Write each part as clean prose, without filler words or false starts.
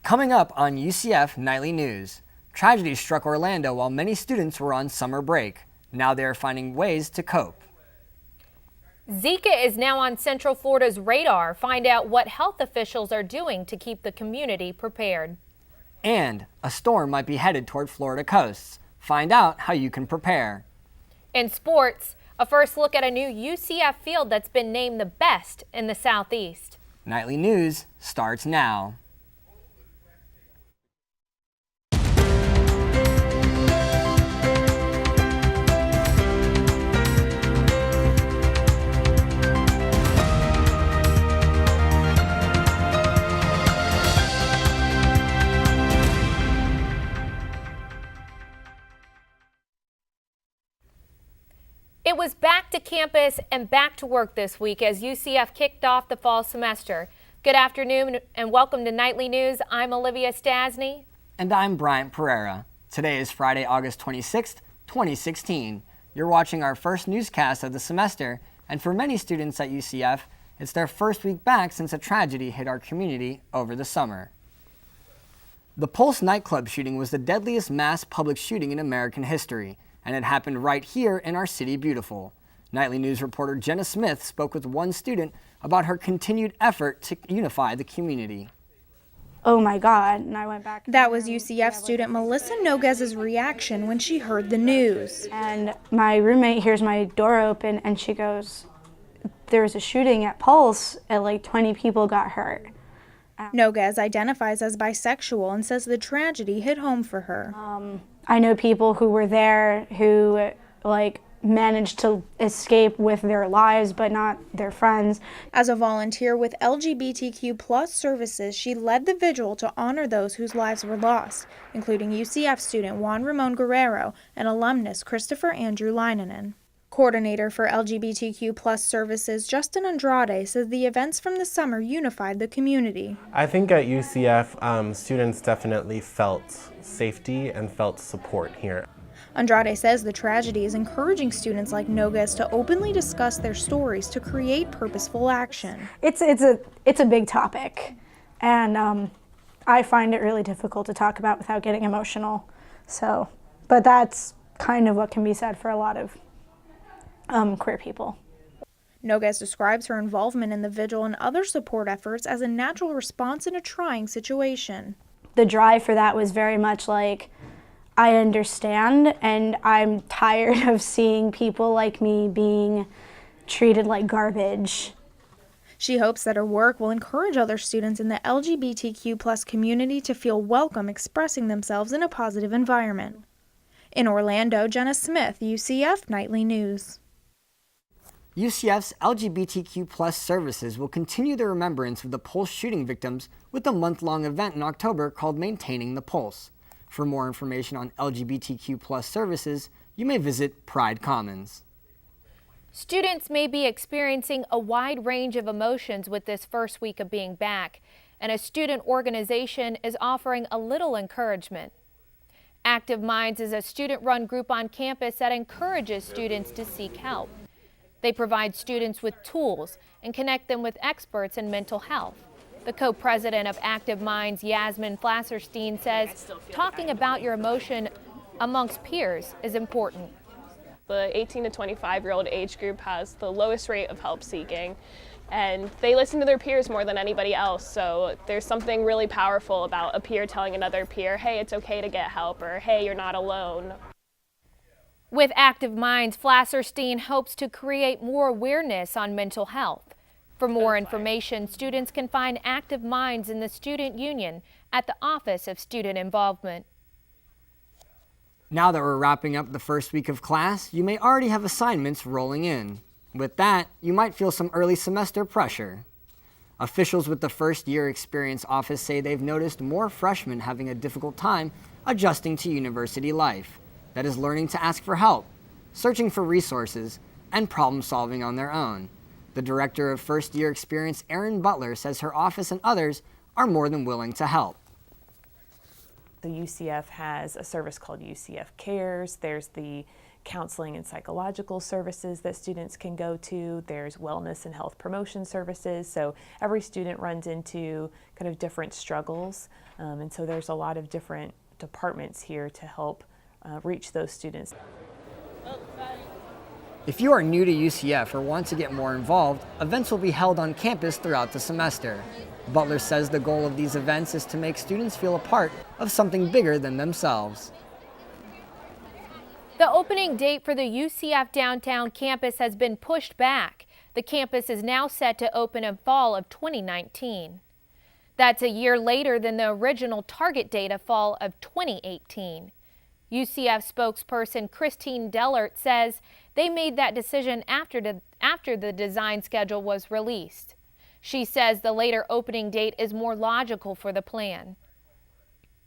Coming up on UCF Nightly News, tragedy struck Orlando while many students were on summer break. Now they are finding ways to cope. Zika is now on Central Florida's radar. Find out what health officials are doing to keep the community prepared. And a storm might be headed toward Florida coasts. Find out how you can prepare. In sports, a first look at a new UCF field that's been named the best in the Southeast. Nightly News starts now. It was back to campus and back to work this week as UCF kicked off the fall semester. Good afternoon and welcome to Nightly News. I'm Olivia Stasny. And I'm Bryant Pereira. Today is Friday, August 26th, 2016. You're watching our first newscast of the semester, and for many students at UCF, it's their first week back since a tragedy hit our community over the summer. The Pulse nightclub shooting was the deadliest mass public shooting in American history, and it happened right here in our city beautiful. Nightly News reporter Jenna Smith spoke with one student about her continued effort to unify the community. Oh my God, and I went back. That was UCF student Melissa Noguez's reaction when she heard the news. And my roommate hears my door open and she goes, "There's a shooting at Pulse and like 20 people got hurt." Noguez identifies as bisexual and says the tragedy hit home for her. I know people who were there who managed to escape with their lives, but not their friends. As a volunteer with LGBTQ+ services, she led the vigil to honor those whose lives were lost, including UCF student Juan Ramon Guerrero and alumnus Christopher Andrew Leinanen. Coordinator for LGBTQ+ services Justin Andrade says the events from the summer unified the community. I think at UCF, students definitely felt safety and felt support here. Andrade says the tragedy is encouraging students like Noguez to openly discuss their stories to create purposeful action. It's a big topic, and I find it really difficult to talk about without getting emotional. But that's kind of what can be said for a lot of queer people. Noguez describes her involvement in the vigil and other support efforts as a natural response in a trying situation. The drive for that was very much like, I understand, and I'm tired of seeing people like me being treated like garbage. She hopes that her work will encourage other students in the LGBTQ+ community to feel welcome expressing themselves in a positive environment. In Orlando, Jenna Smith, UCF Nightly News. UCF's LGBTQ+ services will continue the remembrance of the Pulse shooting victims with a month-long event in October called Maintaining the Pulse. For more information on LGBTQ+ services, you may visit Pride Commons. Students may be experiencing a wide range of emotions with this first week of being back, and a student organization is offering a little encouragement. Active Minds is a student-run group on campus that encourages students to seek help. They provide students with tools and connect them with experts in mental health. The co-president of Active Minds, Yasmin Flasserstein, says talking about your emotion amongst peers is important. The 18 to 25-year-old age group has the lowest rate of help seeking, and they listen to their peers more than anybody else. So there's something really powerful about a peer telling another peer, hey, it's okay to get help, or hey, you're not alone. With Active Minds, Flasserstein hopes to create more awareness on mental health. For more information, students can find Active Minds in the Student Union at the Office of Student Involvement. Now that we're wrapping up the first week of class, you may already have assignments rolling in. With that, you might feel some early semester pressure. Officials with the First Year Experience Office say they've noticed more freshmen having a difficult time adjusting to university life. That is learning to ask for help, searching for resources, and problem solving on their own. The director of First Year Experience, Erin Butler, says her office and others are more than willing to help. The UCF has a service called UCF Cares. There's the counseling and psychological services that students can go to. There's wellness and health promotion services. So every student runs into kind of different struggles. And so there's a lot of different departments here to help reach those students. If you are new to UCF or want to get more involved, events will be held on campus throughout the semester. Butler says the goal of these events is to make students feel a part of something bigger than themselves. The opening date for the UCF downtown campus has been pushed back. The campus is now set to open in fall of 2019. That's a year later than the original target date of fall of 2018. UCF spokesperson Christine Dellert says they made that decision after the design schedule was released. She says the later opening date is more logical for the plan.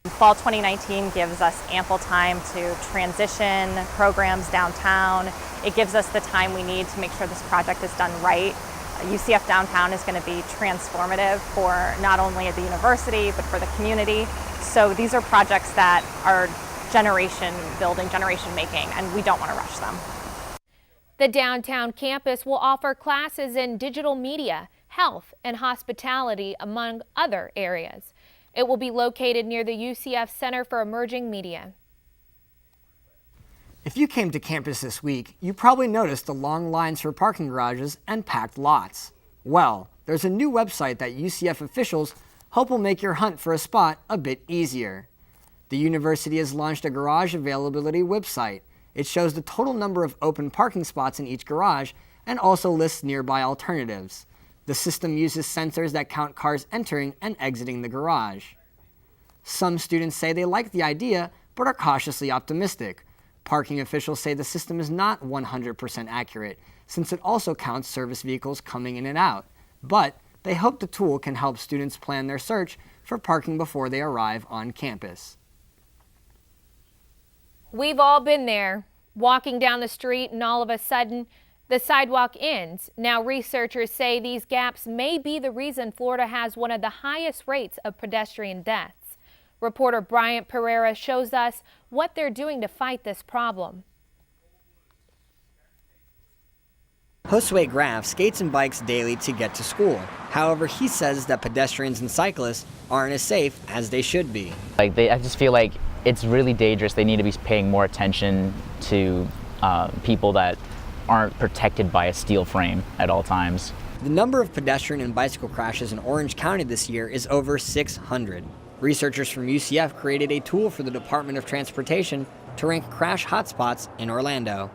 Fall 2019 gives us ample time to transition programs downtown. It gives us the time we need to make sure this project is done right. UCF downtown is going to be transformative for not only the university but for the community. So these are projects that are generation building, generation making, and we don't want to rush them. The downtown campus will offer classes in digital media, health, and hospitality, among other areas. It will be located near the UCF Center for Emerging Media. If you came to campus this week, you probably noticed the long lines for parking garages and packed lots. Well, there's a new website that UCF officials hope will make your hunt for a spot a bit easier. The university has launched a garage availability website. It shows the total number of open parking spots in each garage and also lists nearby alternatives. The system uses sensors that count cars entering and exiting the garage. Some students say they like the idea, but are cautiously optimistic. Parking officials say the system is not 100% accurate, since it also counts service vehicles coming in and out. But they hope the tool can help students plan their search for parking before they arrive on campus. We've all been there, walking down the street and all of a sudden, the sidewalk ends. Now researchers say these gaps may be the reason Florida has one of the highest rates of pedestrian deaths. Reporter Bryant Pereira shows us what they're doing to fight this problem. Josue Graf skates and bikes daily to get to school. However, he says that pedestrians and cyclists aren't as safe as they should be. I just feel like it's really dangerous. They need to be paying more attention to people that aren't protected by a steel frame at all times. The number of pedestrian and bicycle crashes in Orange County this year is over 600. Researchers from UCF created a tool for the Department of Transportation to rank crash hotspots in Orlando.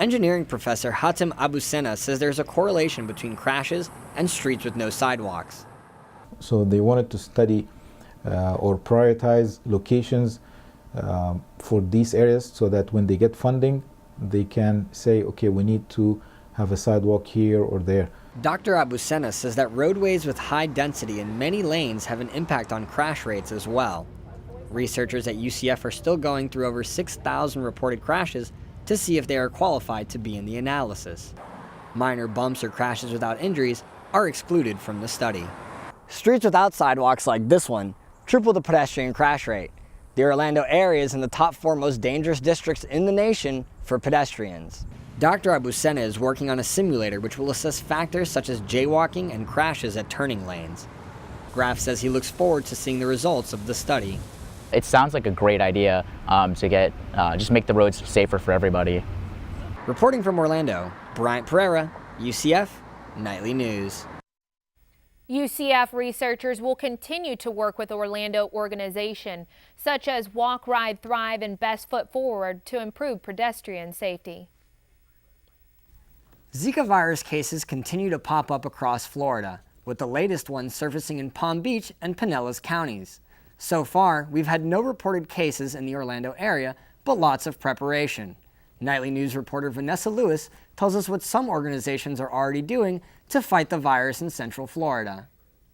Engineering professor Hatem Abusena says there's a correlation between crashes and streets with no sidewalks. So they wanted to study or prioritize locations for these areas so that when they get funding, they can say, okay, we need to have a sidewalk here or there. Dr. Abusena says that roadways with high density and many lanes have an impact on crash rates as well. Researchers at UCF are still going through over 6,000 reported crashes to see if they are qualified to be in the analysis. Minor bumps or crashes without injuries are excluded from the study. Streets without sidewalks like this one triple the pedestrian crash rate. The Orlando area is in the top 4 most dangerous districts in the nation for pedestrians. Dr. Abusena is working on a simulator which will assess factors such as jaywalking and crashes at turning lanes. Graf says he looks forward to seeing the results of the study. It sounds like a great idea to just make the roads safer for everybody. Reporting from Orlando, Bryant Pereira, UCF Nightly News. UCF researchers will continue to work with Orlando organizations such as Walk, Ride, Thrive, and Best Foot Forward to improve pedestrian safety. Zika virus cases continue to pop up across Florida, with the latest ones surfacing in Palm Beach and Pinellas counties. So far, we've had no reported cases in the Orlando area, but lots of preparation. Nightly News reporter Vanessa Lewis tells us what some organizations are already doing to fight the virus in Central Florida.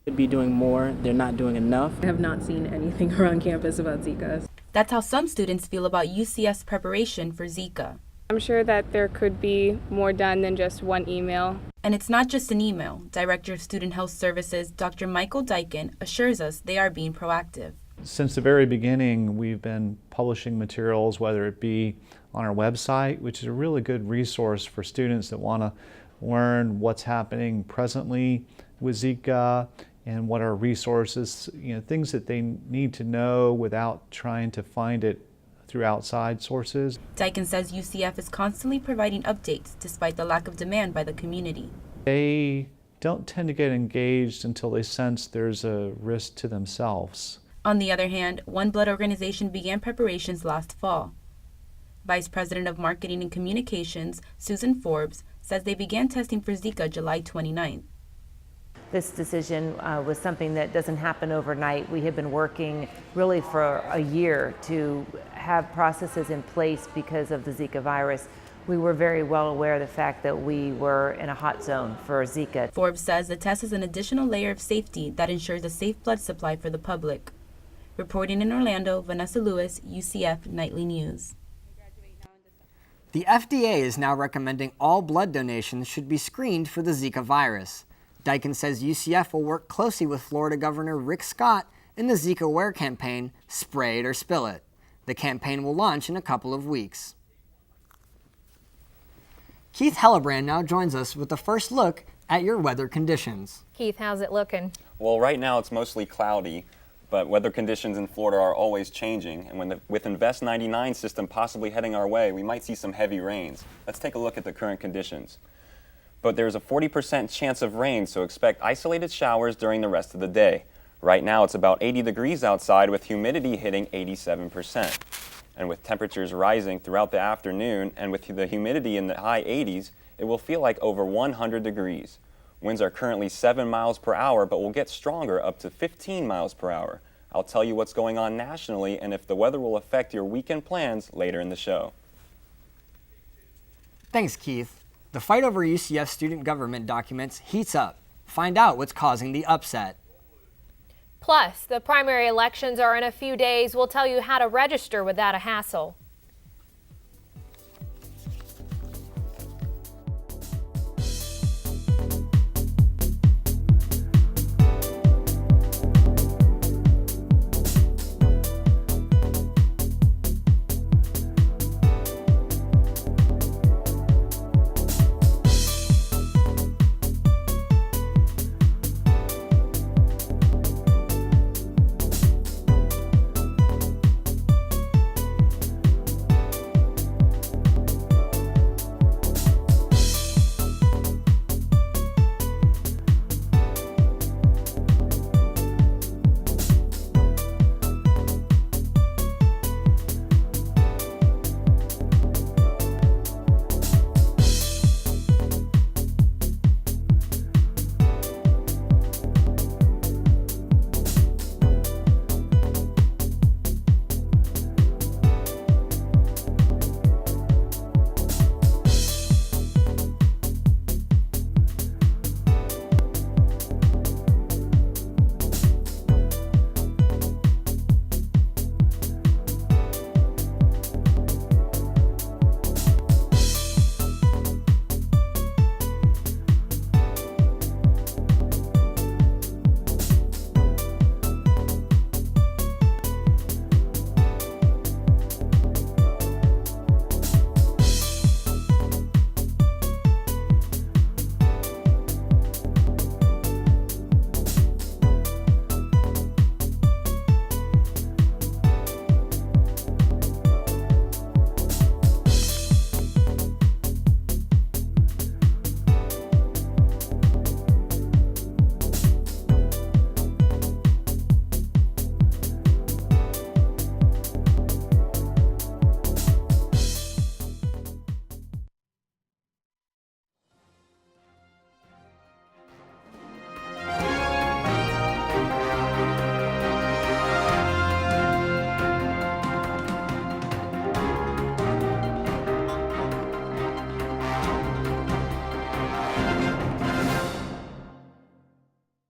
Could be doing more, they're not doing enough. I have not seen anything around campus about Zika. That's how some students feel about UCF's preparation for Zika. I'm sure that there could be more done than just one email. And it's not just an email. Director of Student Health Services, Dr. Michael Dyken, assures us they are being proactive. Since the very beginning, we've been publishing materials, whether it be on our website, which is a really good resource for students that want to learn what's happening presently with Zika and what are resources, things that they need to know without trying to find it through outside sources. Dyken says UCF is constantly providing updates despite the lack of demand by the community. They don't tend to get engaged until they sense there's a risk to themselves. On the other hand, One Blood organization began preparations last fall. Vice President of Marketing and Communications, Susan Forbes, says they began testing for Zika July 29th. This decision was something that doesn't happen overnight. We have been working really for a year to have processes in place because of the Zika virus. We were very well aware of the fact that we were in a hot zone for Zika. Forbes says the test is an additional layer of safety that ensures a safe blood supply for the public. Reporting in Orlando, Vanessa Lewis, UCF Nightly News. The FDA is now recommending all blood donations should be screened for the Zika virus. Dyken says UCF will work closely with Florida Governor Rick Scott in the Zika Aware campaign, Spray It or Spill It. The campaign will launch in a couple of weeks. Keith Hellebrand now joins us with the first look at your weather conditions. Keith, how's it looking? Well, right now it's mostly cloudy, but weather conditions in Florida are always changing, and with Invest 99 system possibly heading our way, we might see some heavy rains. Let's take a look at the current conditions. But there's a 40% chance of rain, so expect isolated showers during the rest of the day. Right now it's about 80 degrees outside with humidity hitting 87%. And with temperatures rising throughout the afternoon and with the humidity in the high 80s, it will feel like over 100 degrees. Winds are currently 7 miles per hour, but will get stronger up to 15 miles per hour. I'll tell you what's going on nationally and if the weather will affect your weekend plans later in the show. Thanks, Keith. The fight over UCF student government documents heats up. Find out what's causing the upset. Plus, the primary elections are in a few days. We'll tell you how to register without a hassle.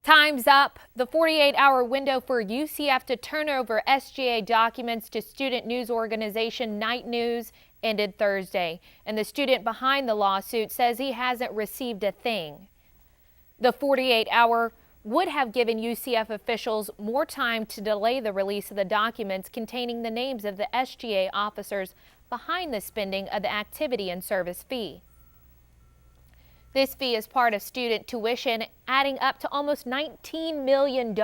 Time's up. The 48-hour window for UCF to turn over SGA documents to student news organization Night News ended Thursday, and the student behind the lawsuit says he hasn't received a thing. The 48-hour would have given UCF officials more time to delay the release of the documents containing the names of the SGA officers behind the spending of the activity and service fee. This fee is part of student tuition, adding up to almost $19 million.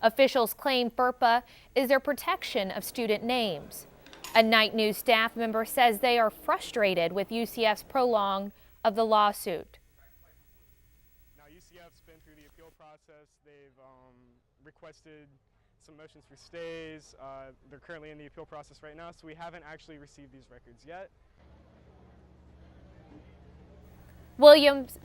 Officials claim FERPA is their protection of student names. A Night News staff member says they are frustrated with UCF's prolonging of the lawsuit. Now, UCF's been through the appeal process. They've requested some motions for stays. They're currently in the appeal process right now, so we haven't actually received these records yet. Williams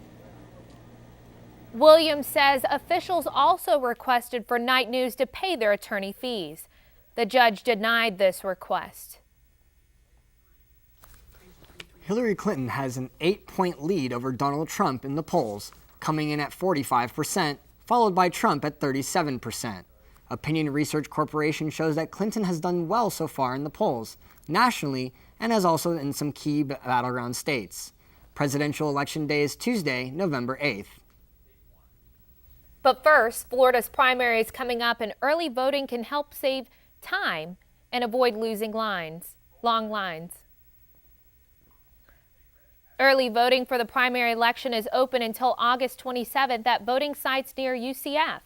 says officials also requested for Night News to pay their attorney fees. The judge denied this request. Hillary Clinton has an 8-point lead over Donald Trump in the polls, coming in at 45%, followed by Trump at 37%. Opinion Research Corporation shows that Clinton has done well so far in the polls, nationally, and has also in some key battleground states. Presidential election day is Tuesday, November 8th. But first, Florida's primary is coming up, and early voting can help save time and avoid losing long lines. Early voting for the primary election is open until August 27th at voting sites near UCF.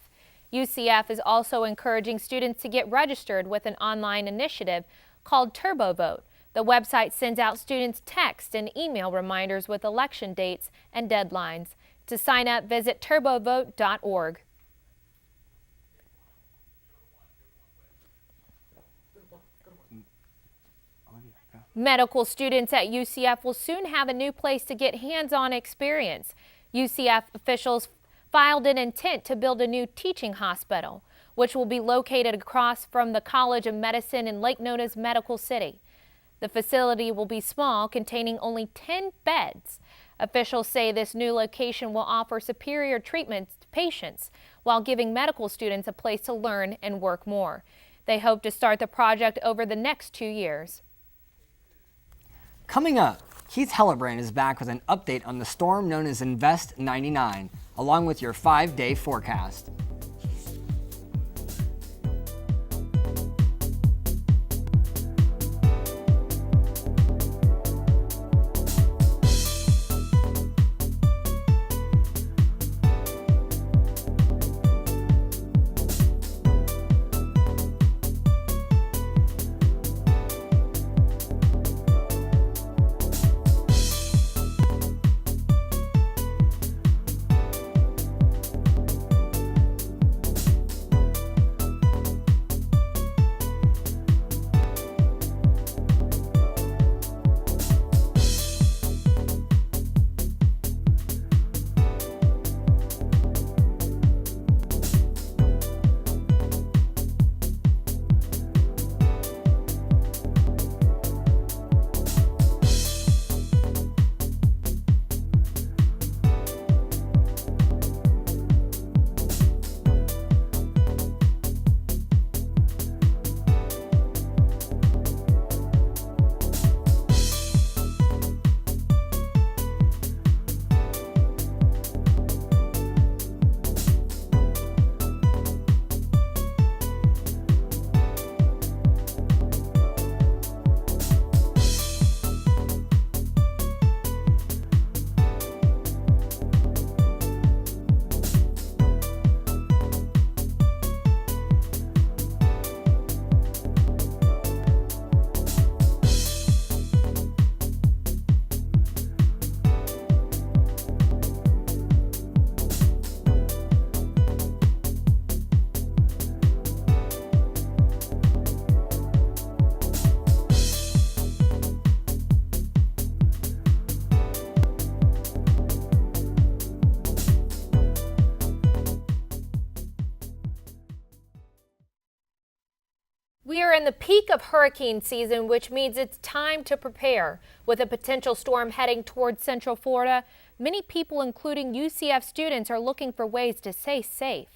UCF is also encouraging students to get registered with an online initiative called TurboVote. The website sends out students text and email reminders with election dates and deadlines. To sign up, visit turbovote.org. Medical students at UCF will soon have a new place to get hands-on experience. UCF officials filed an intent to build a new teaching hospital, which will be located across from the College of Medicine in Lake Nona's Medical City. The facility will be small, containing only 10 beds. Officials say this new location will offer superior treatment to patients while giving medical students a place to learn and work more. They hope to start the project over the next 2 years. Coming up, Keith Hellebrand is back with an update on the storm known as Invest 99, along with your 5-day forecast. We are in the peak of hurricane season, which means it's time to prepare. With a potential storm heading towards Central Florida, many people, including UCF students, are looking for ways to stay safe.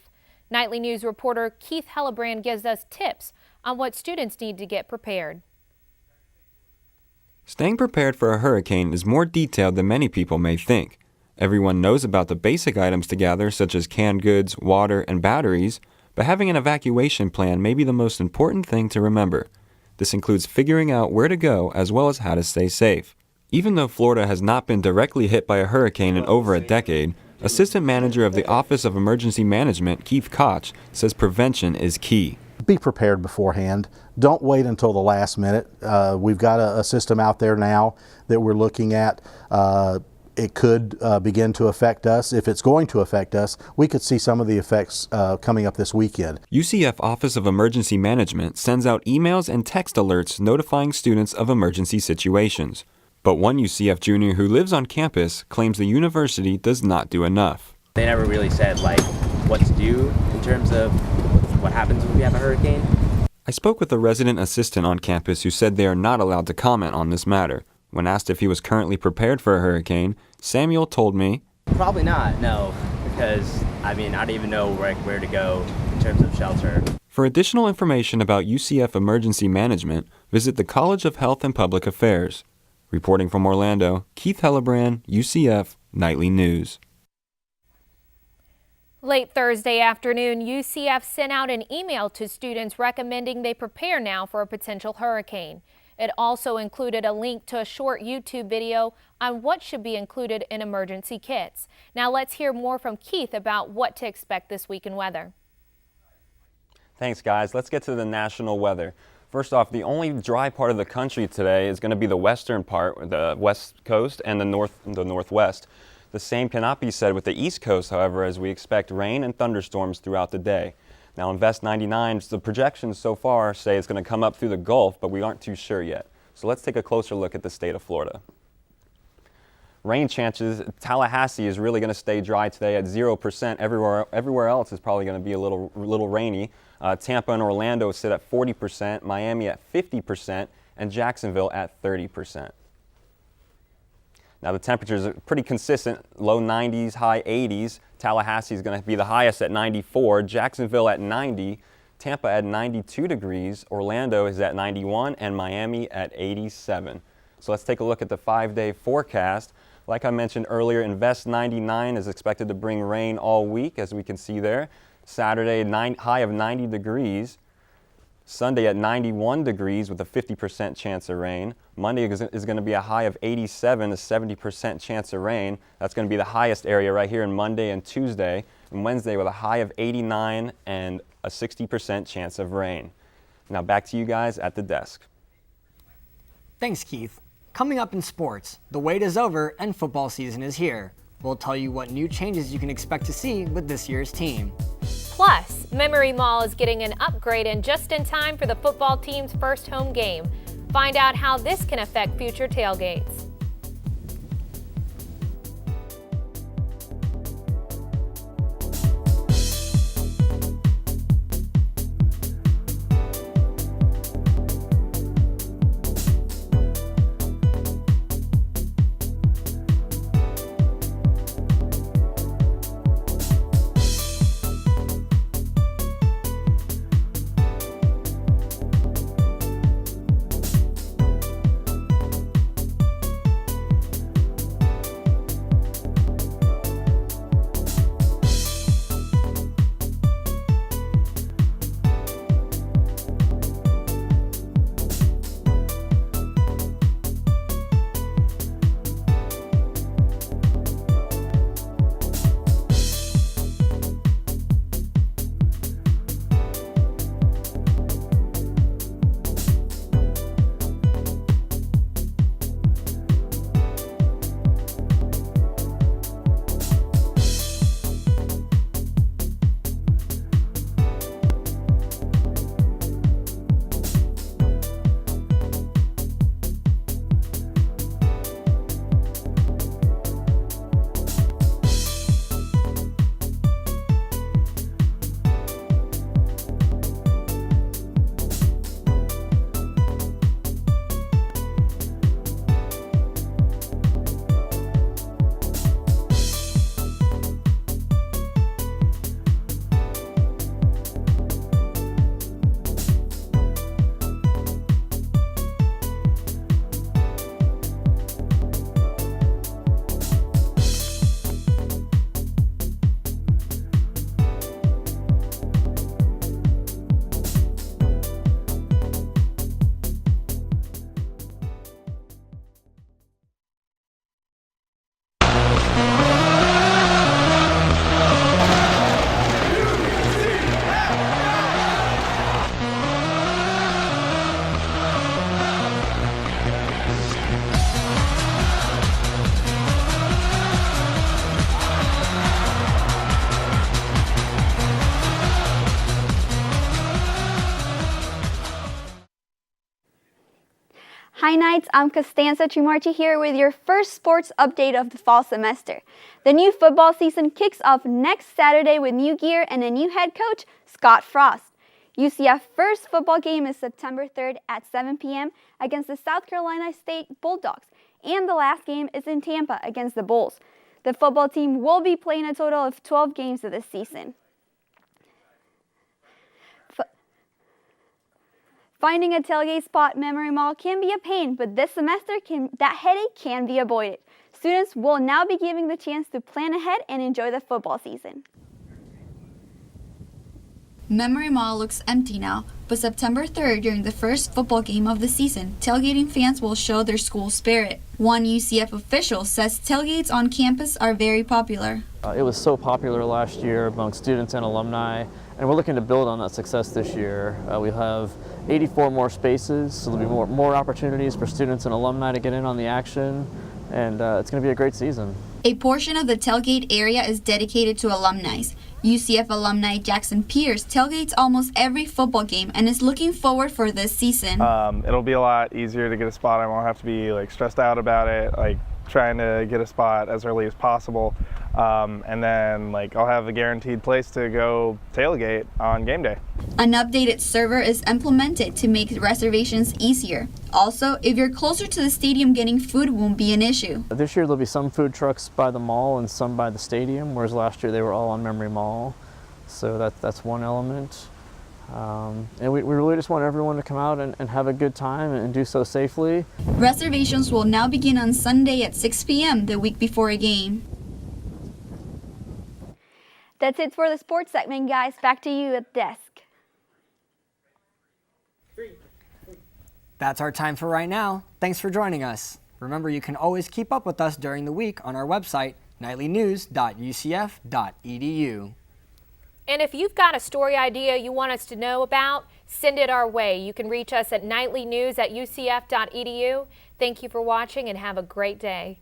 Nightly News reporter Keith Hellebrand gives us tips on what students need to get prepared. Staying prepared for a hurricane is more detailed than many people may think. Everyone knows about the basic items to gather, such as canned goods, water, and batteries, but having an evacuation plan may be the most important thing to remember. This includes figuring out where to go as well as how to stay safe. Even though Florida has not been directly hit by a hurricane in over a decade, Assistant Manager of the Office of Emergency Management, Keith Koch, says prevention is key. Be prepared beforehand. Don't wait until the last minute. We've got a system out there now that we're looking at. It could begin to affect us. If it's going to affect us, we could see some of the effects coming up this weekend. UCF Office of Emergency Management sends out emails and text alerts notifying students of emergency situations. But one UCF junior who lives on campus claims the university does not do enough. They never really said what to do in terms of what happens when we have a hurricane. I spoke with a resident assistant on campus who said they are not allowed to comment on this matter. When asked if he was currently prepared for a hurricane, Samuel told me, Probably not, no, because I don't even know where to go in terms of shelter. For additional information about UCF emergency management, visit the College of Health and Public Affairs. Reporting from Orlando, Keith Hellebrand, UCF Nightly News. Late Thursday afternoon, UCF sent out an email to students recommending they prepare now for a potential hurricane. It also included a link to a short YouTube video on what should be included in emergency kits. Now let's hear more from Keith about what to expect this week in weather. Thanks, guys. Let's get to the national weather. First off, the only dry part of the country today is going to be the western part, the west coast, and the northwest. The same cannot be said with the east coast, however, as we expect rain and thunderstorms throughout the day. Now, Invest 99, the projections so far say it's going to come up through the Gulf, but we aren't too sure yet. So let's take a closer look at the state of Florida. Rain chances, Tallahassee is really going to stay dry today at 0%. Everywhere else is probably going to be a little rainy. Tampa and Orlando sit at 40%, Miami at 50%, and Jacksonville at 30%. Now the temperatures are pretty consistent, low 90s, high 80s. Tallahassee is going to be the highest at 94, Jacksonville at 90, Tampa at 92 degrees, Orlando is at 91, and Miami at 87. So let's take a look at the 5-day forecast. Like I mentioned earlier, Invest 99 is expected to bring rain all week, as we can see there. Saturday, high of 90 degrees. Sunday at 91 degrees with a 50% chance of rain. Monday is going to be a high of 87, a 70% chance of rain. That's going to be the highest area right here on Monday and Tuesday. And Wednesday with a high of 89 and a 60% chance of rain. Now back to you guys at the desk. Thanks, Keith. Coming up in sports, the wait is over and football season is here. We'll tell you what new changes you can expect to see with this year's team. Plus, Memory Mall is getting an upgrade and just in time for the football team's first home game. Find out how this can affect future tailgates. Hi Knights, I'm Costanza Trimarchi here with your first sports update of the fall semester. The new football season kicks off next Saturday with new gear and a new head coach, Scott Frost. UCF's first football game is September 3rd at 7 p.m. against the South Carolina State Bulldogs, and the last game is in Tampa against the Bulls. The football team will be playing a total of 12 games of this season. Finding a tailgate spot at Memory Mall can be a pain, but this semester that headache can be avoided. Students will now be given the chance to plan ahead and enjoy the football season. Memory Mall looks empty now, but September 3rd, during the first football game of the season, tailgating fans will show their school spirit. One UCF official says tailgates on campus are very popular. It was so popular last year among students and alumni, and we're looking to build on that success this year. We have 84 more spaces, so there'll be more opportunities for students and alumni to get in on the action, and it's going to be a great season. A portion of the tailgate area is dedicated to alumni. UCF alumni Jackson Pierce tailgates almost every football game and is looking forward for this season. It'll be a lot easier to get a spot. I won't have to be stressed out about it, trying to get a spot as early as possible. And then I'll have a guaranteed place to go tailgate on game day. An updated server is implemented to make reservations easier. Also, if you're closer to the stadium, getting food won't be an issue. This year there'll be some food trucks by the mall and some by the stadium, whereas last year they were all on Memory Mall. So that's one element. And we really just want everyone to come out and have a good time and do so safely. Reservations will now begin on Sunday at 6 p.m. the week before a game. That's it for the sports segment, guys. Back to you at the desk. That's our time for right now. Thanks for joining us. Remember, you can always keep up with us during the week on our website, nightlynews.ucf.edu. And if you've got a story idea you want us to know about, send it our way. You can reach us at nightlynews@ucf.edu. Thank you for watching and have a great day.